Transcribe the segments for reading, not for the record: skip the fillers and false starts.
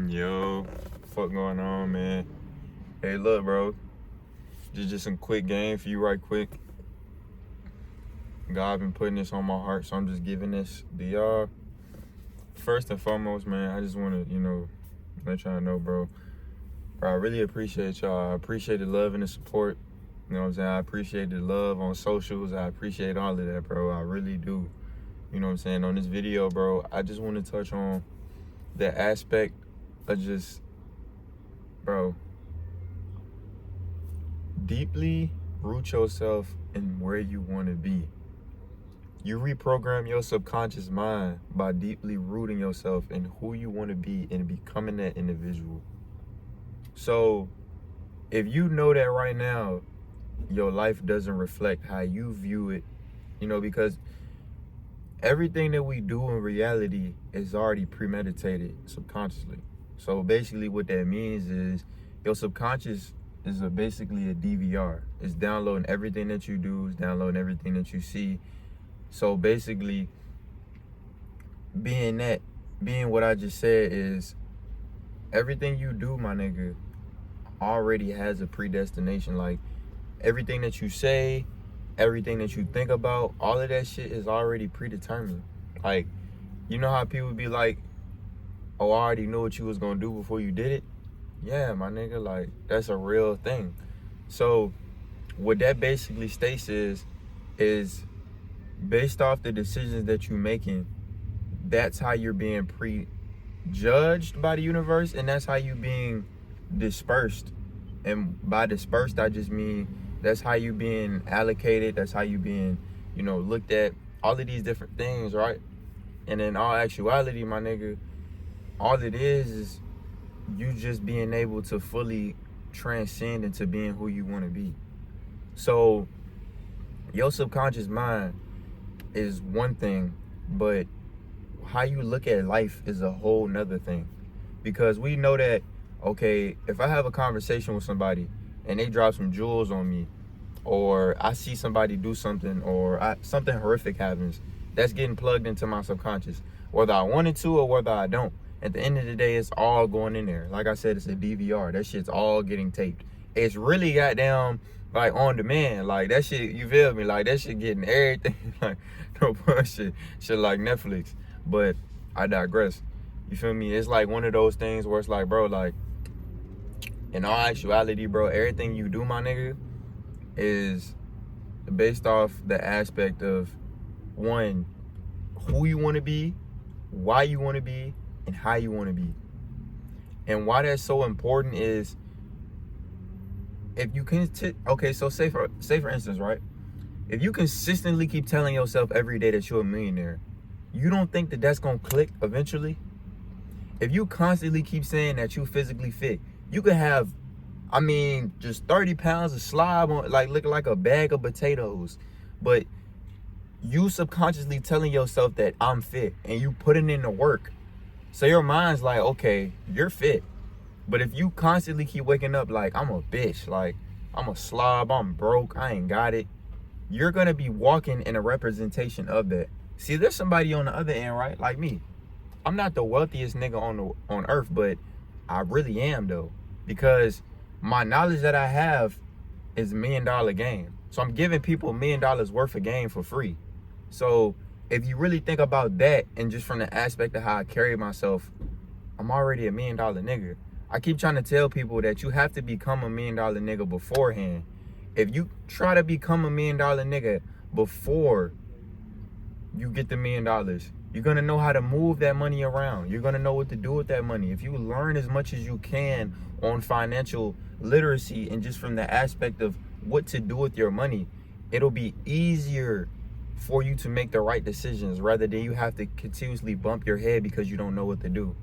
Yo, fuck going on, man? Hey, look, bro. Just some quick game for you, right quick. God been putting this on my heart, so I'm just giving this to y'all. First and foremost, man, I just want to, let y'all know, bro. I really appreciate y'all. I appreciate the love and the support. You know what I'm saying? I appreciate the love on socials. I appreciate all of that, bro. I really do. You know what I'm saying? On this video, bro, I just want to touch on the aspect of just, bro, deeply root yourself in where you want to be. You reprogram your subconscious mind by deeply rooting yourself in who you want to be and becoming that individual. So if you know that right now, your life doesn't reflect how you view it, because everything that we do in reality is already premeditated subconsciously. So basically what that means is your subconscious is basically a DVR. It's downloading everything that you do, it's downloading everything that you see. So basically, being what I just said is everything you do, my nigga, already has a predestination. Like everything that you say, everything that you think about, all of that shit is already predetermined. Like, you know how people be like, oh, I already knew what you was gonna do before you did it? Yeah, my nigga, like, that's a real thing. So what that basically states is based off the decisions that you're making, that's how you're being prejudged by the universe, and that's how you're being dispersed. And by dispersed, I just mean that's how you being allocated, that's how you being, looked at, all of these different things, right? And in all actuality, my nigga, all it is you just being able to fully transcend into being who you want to be. So your subconscious mind is one thing, but how you look at life is a whole nother thing. Because we know that, okay, if I have a conversation with somebody and they drop some jewels on me, or I see somebody do something, or something horrific happens, that's getting plugged into my subconscious, whether I wanted to or whether I don't. At the end of the day, it's all going in there. Like I said, it's a DVR. That shit's all getting taped. It's really goddamn like on demand. Like that shit, you feel me? Like that shit getting everything. Like no bullshit. Shit like Netflix. But I digress. You feel me? It's like one of those things where it's like, bro, like in all actuality, bro, everything you do, my nigga, is based off the aspect of one, who you want to be, why you want to be, and how you want to be. And why that's so important is if you can okay, so say for instance, right, if you consistently keep telling yourself every day that you're a millionaire, you don't think that that's gonna click eventually? If you constantly keep saying that you physically fit, you could have, just 30 pounds of slob on, like looking like a bag of potatoes, but you subconsciously telling yourself that I'm fit and you putting in the work. So your mind's like, okay, you're fit. But if you constantly keep waking up like, I'm a bitch, like I'm a slob, I'm broke, I ain't got it, you're gonna be walking in a representation of that. See, there's somebody on the other end, right? Like me. I'm not the wealthiest nigga on earth, but I really am though. Because my knowledge that I have is $1 million game. So I'm giving people $1 million worth of game for free. So if you really think about that, and just from the aspect of how I carry myself, I'm already $1 million nigga. I keep trying to tell people that you have to become $1 million nigga beforehand. If you try to become $1 million nigga before you get the $1 million, you're gonna know how to move that money around. You're gonna know what to do with that money. If you learn as much as you can on financial literacy and just from the aspect of what to do with your money, it'll be easier for you to make the right decisions rather than you have to continuously bump your head because you don't know what to do.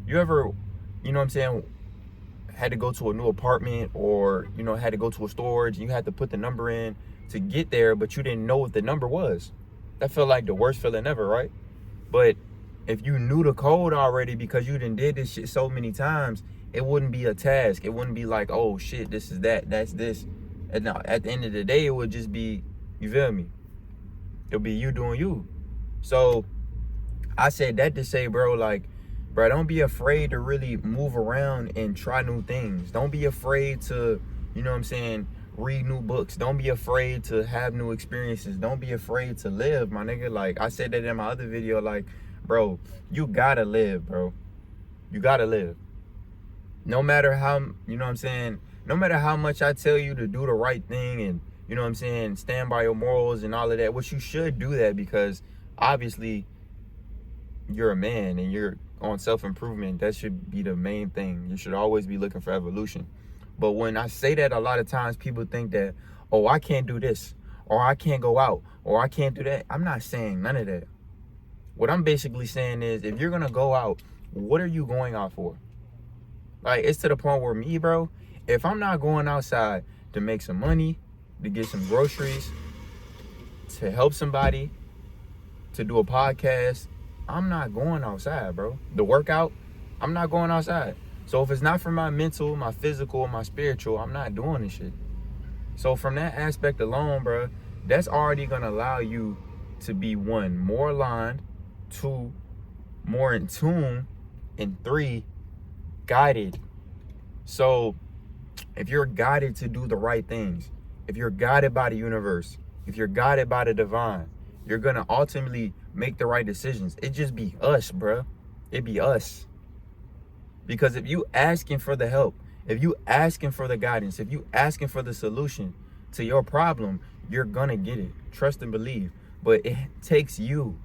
You ever, had to go to a new apartment, or, had to go to a storage and you had to put the number in to get there, but you didn't know what the number was? That felt like the worst feeling ever, right? But if you knew the code already because you done did this shit so many times, it wouldn't be a task. It wouldn't be like, oh shit, this is that, that's this. And now, at the end of the day, it would just be, you feel me? It'll be you doing you. So I said that to say, bro, bro, don't be afraid to really move around and try new things. Don't be afraid to, you know what I'm saying, read new books. Don't be afraid to have new experiences. Don't be afraid to live, my nigga. Like I said that in my other video, like, bro, you gotta live, bro. You gotta live. No matter how, you know what I'm saying, no matter how much I tell you to do the right thing and, you know what I'm saying, stand by your morals and all of that, which you should do that because obviously you're a man and you're on self-improvement. That should be the main thing. You should always be looking for evolution. But when I say that, a lot of times people think that, oh, I can't do this, or I can't go out, or I can't do that. I'm not saying none of that. What I'm basically saying is, if you're gonna go out, what are you going out for? Like, it's to the point where me, bro, if I'm not going outside to make some money, to get some groceries, to help somebody, to do a podcast, I'm not going outside, bro. The workout, I'm not going outside. So if it's not for my mental, my physical, my spiritual, I'm not doing this shit. So from that aspect alone, bro, that's already gonna allow you to be 1, more aligned, 2, more in tune, and 3, guided. So if you're guided to do the right things, if you're guided by the universe, if you're guided by the divine, you're gonna ultimately make the right decisions. It just be us, bro. It be us. Because if you asking for the help, if you asking for the guidance, if you asking for the solution to your problem, you're gonna get it. Trust and believe. But it takes you.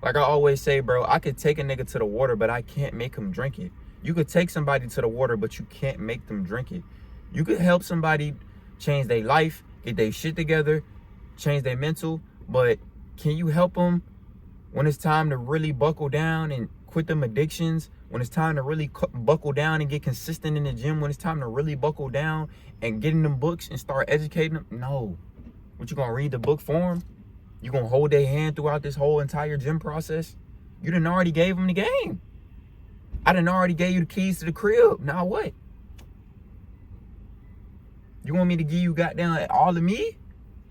Like I always say, bro, I could take a nigga to the water, but I can't make him drink it. You could take somebody to the water, but you can't make them drink it. You could help somebody change their life, get their shit together, change their mental, but can you help them when it's time to really buckle down and quit them addictions? When it's time to really buckle down and get consistent in the gym? When it's time to really buckle down and get in them books and start educating them? No. What, you gonna read the book for them? You gonna hold their hand throughout this whole entire gym process? You done already gave them the game. I done already gave you the keys to the crib. Now what? You want me to give you goddamn all of me?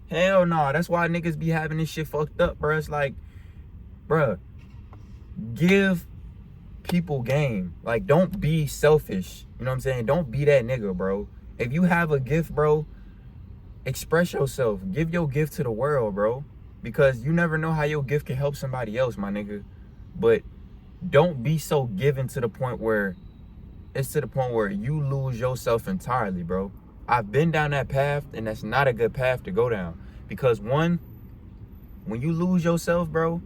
Hell no. That's why niggas be having this shit fucked up, bro. It's like, bro, give people game. Like, don't be selfish. You know what I'm saying? Don't be that nigga, bro. If you have a gift, bro, express yourself. Give your gift to the world, bro. Because you never know how your gift can help somebody else, my nigga. But don't be so given to the point where it's to the point where you lose yourself entirely, bro. I've been down that path, and that's not a good path to go down. Because one, when you lose yourself, bro,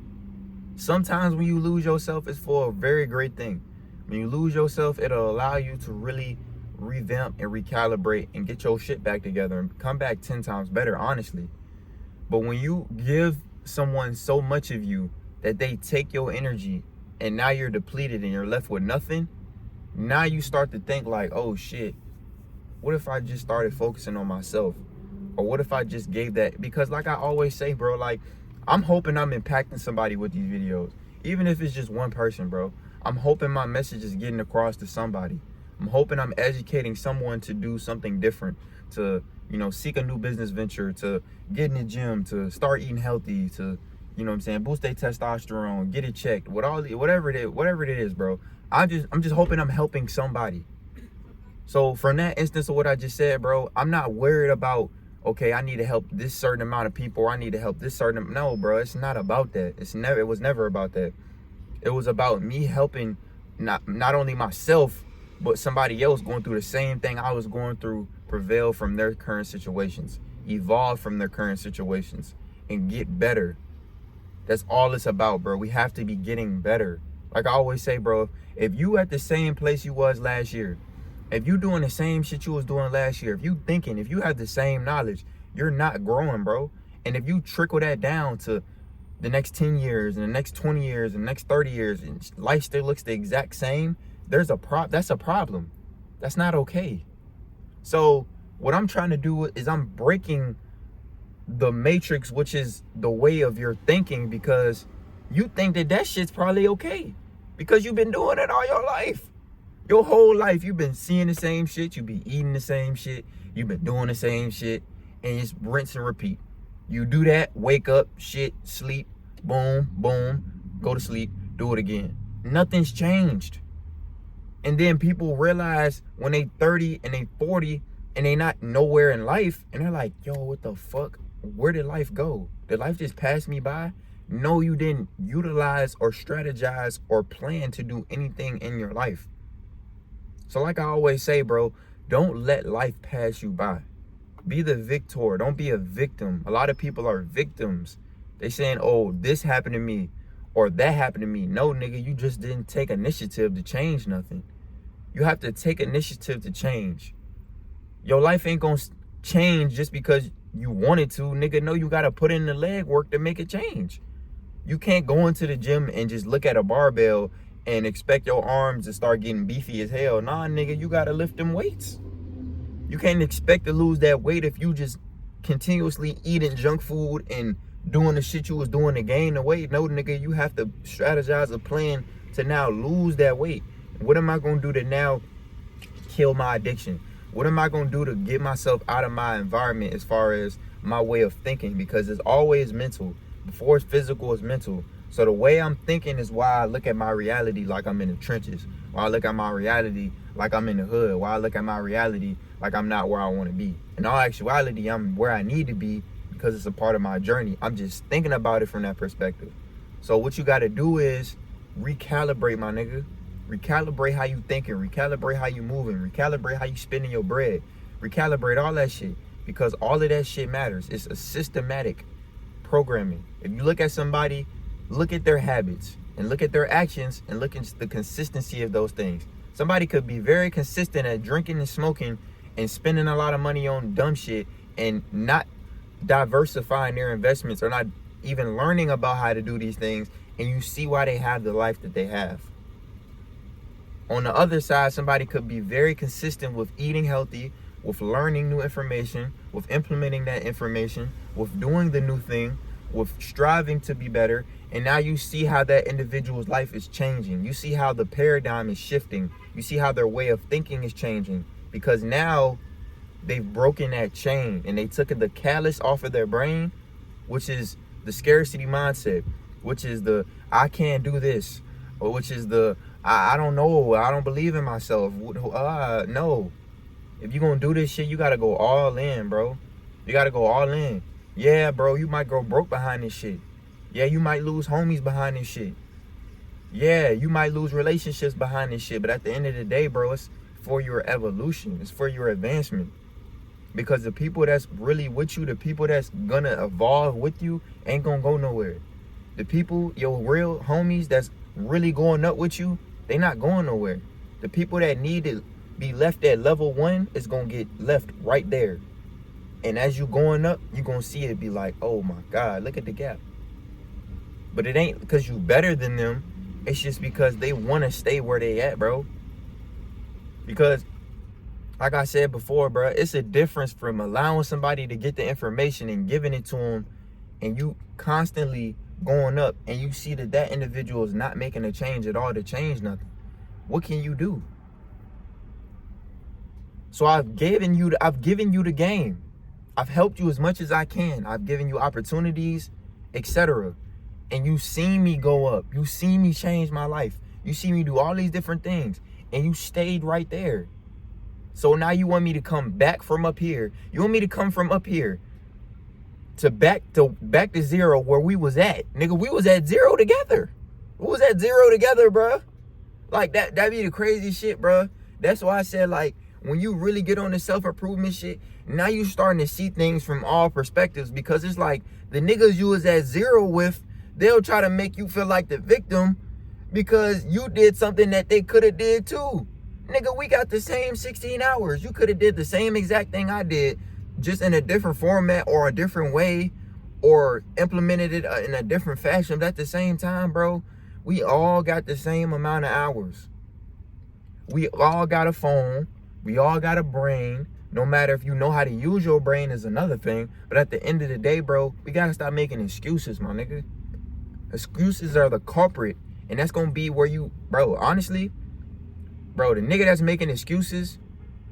sometimes when you lose yourself, it's for a very great thing. When you lose yourself, it'll allow you to really revamp and recalibrate and get your shit back together and come back 10 times better, honestly. But when you give someone so much of you that they take your energy and now you're depleted and you're left with nothing, now you start to think like, oh shit, what if I just started focusing on myself? Or what if I just gave that? Because like I always say, bro, like, I'm hoping I'm impacting somebody with these videos. Even if it's just one person, bro. I'm hoping my message is getting across to somebody. I'm hoping I'm educating someone to do something different, to, you know, seek a new business venture, to get in the gym, to start eating healthy, to, you know what I'm saying, boost their testosterone, get it checked, with all the, whatever it is, bro. I'm just hoping I'm helping somebody. So from that instance of what I just said, bro, I'm not worried about, okay, I need to help this certain amount of people, or I need to help this certain, no, bro, it's not about that. It was never about that. It was about me helping not only myself, but somebody else going through the same thing I was going through, prevail from their current situations, evolve from their current situations, and get better. That's all it's about, bro. We have to be getting better. Like I always say, bro, if you at the same place you was last year, if you doing the same shit you was doing last year, if you have the same knowledge, you're not growing, bro. And if you trickle that down to the next 10 years and the next 20 years and the next 30 years and life still looks the exact same, that's a problem. That's not okay. So what I'm trying to do is I'm breaking the matrix, which is the way of your thinking, because you think that shit's probably okay because you've been doing it all your life. Your whole life, you've been seeing the same shit. You be eating the same shit. You've been doing the same shit. And it's rinse and repeat. You do that, wake up, shit, sleep, boom, boom, go to sleep, do it again. Nothing's changed. And then people realize when they 30 and they 40 and they not nowhere in life, and they're like, yo, what the fuck? Where did life go? Did life just pass me by? No, you didn't utilize or strategize or plan to do anything in your life. So like I always say, bro, don't let life pass you by. Be the victor. Don't be a victim. A lot of people are victims. They saying, oh, this happened to me or that happened to me. No, nigga, you just didn't take initiative to change nothing. You have to take initiative to change. Your life ain't gonna change just because you wanted to, nigga. No, you gotta put in the leg work to make it change. You can't go into the gym and just look at a barbell and expect your arms to start getting beefy as hell. Nah, nigga, you gotta lift them weights. You can't expect to lose that weight if you just continuously eating junk food and doing the shit you was doing to gain the weight. No, nigga, you have to strategize a plan to now lose that weight. What am I gonna do to now kill my addiction? What am I gonna do to get myself out of my environment as far as my way of thinking? Because it's always mental. Before it's physical, it's mental. So the way I'm thinking is why I look at my reality like I'm in the trenches. Why I look at my reality like I'm in the hood. Why I look at my reality like I'm not where I want to be. In all actuality, I'm where I need to be because it's a part of my journey. I'm just thinking about it from that perspective. So what you got to do is recalibrate, my nigga. Recalibrate how you thinking. Recalibrate how you moving. Recalibrate how you spending your bread. Recalibrate all that shit because all of that shit matters. It's a systematic programming. If you look at somebody, look at their habits and look at their actions and look at the consistency of those things. Somebody could be very consistent at drinking and smoking and spending a lot of money on dumb shit and not diversifying their investments or not even learning about how to do these things, and you see why they have the life that they have. On the other side, somebody could be very consistent with eating healthy, with learning new information, with implementing that information, with doing the new thing, with striving to be better, and now you see how that individual's life is changing. You see how the paradigm is shifting. You see how their way of thinking is changing because now they've broken that chain and they took the callus off of their brain, which is the scarcity mindset, which is the I can't do this, or which is the I don't know, I don't believe in myself. No. If you're gonna do this shit, you gotta go all in, bro. You gotta go all in. Yeah, bro, you might go broke behind this shit. Yeah, you might lose homies behind this shit. Yeah, you might lose relationships behind this shit. But at the end of the day, bro, it's for your evolution. It's for your advancement. Because the people that's really with you, the people that's gonna evolve with you, ain't gonna go nowhere. The people, your real homies that's really going up with you, they not going nowhere. The people that need to be left at level 1 is gonna get left right there. And as you going up, you gonna see it be like, oh my God, look at the gap. But it ain't because you better than them. It's just because they want to stay where they at, bro. Because, like I said before, bro, it's a difference from allowing somebody to get the information and giving it to them, and you constantly going up, and you see that that individual is not making a change at all to change nothing. What can you do? So I've given you the game. I've helped you as much as I can. I've given you opportunities, etc. And you seen me go up. You seen me change my life. You see me do all these different things. And you stayed right there. So now you want me to come back from up here. You want me to come from up here to back to zero where we was at. Nigga, we was at zero together. We was at zero together, bruh. Like that be the crazy shit, bruh. That's why I said, like, when you really get on the self-improvement shit, now you starting to see things from all perspectives, because it's like the niggas you was at zero with, they'll try to make you feel like the victim because you did something that they could have did too. Nigga, we got the same 16 hours. You could have did the same exact thing I did, just in a different format or a different way, or implemented it in a different fashion. But at the same time, bro, we all got the same amount of hours. We all got a phone. We all got a brain. No matter if you know how to use your brain is another thing. But at the end of the day, bro, we got to stop making excuses, my nigga. Excuses are the culprit. And that's going to be where you, bro, honestly, bro, the nigga that's making excuses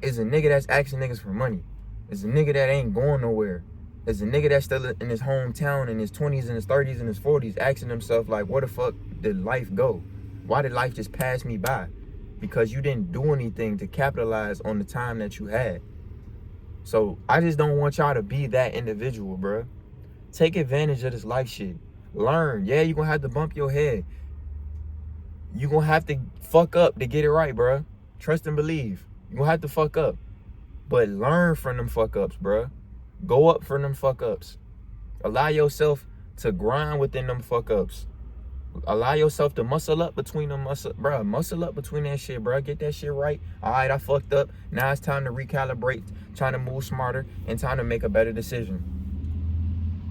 is a nigga that's asking niggas for money. It's a nigga that ain't going nowhere. It's a nigga that's still in his hometown in his 20s and his 30s and his 40s asking himself, like, where the fuck did life go? Why did life just pass me by? Because you didn't do anything to capitalize on the time that you had. So I just don't want y'all to be that individual, bro. Take advantage of this life shit. Learn. Yeah, you're gonna have to bump your head. You're gonna have to fuck up to get it right, bro. Trust and believe. You're gonna have to fuck up. But learn from them fuck ups, bro. Go up from them fuck ups. Allow yourself to grind within them fuck ups. Allow yourself to muscle up between them muscle up between that shit, bro. Get that shit right. All right, I fucked up. Now it's time to recalibrate, trying to move smarter, and time to make a better decision.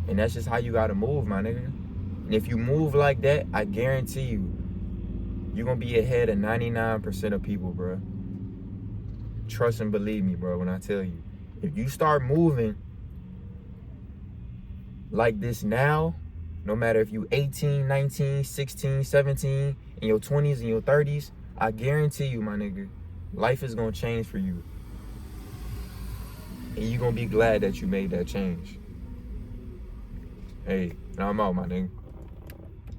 And that's just how you gotta move, my nigga. And if you move like that, I guarantee you, you're gonna be ahead of 99% of people, bro. Trust and believe me, bro, when I tell you. If you start moving like this now, no matter if you 18, 19, 16, 17, in your 20s and your 30s, I guarantee you, my nigga, life is gonna change for you. And you're gonna be glad that you made that change. Hey, now I'm out, my nigga.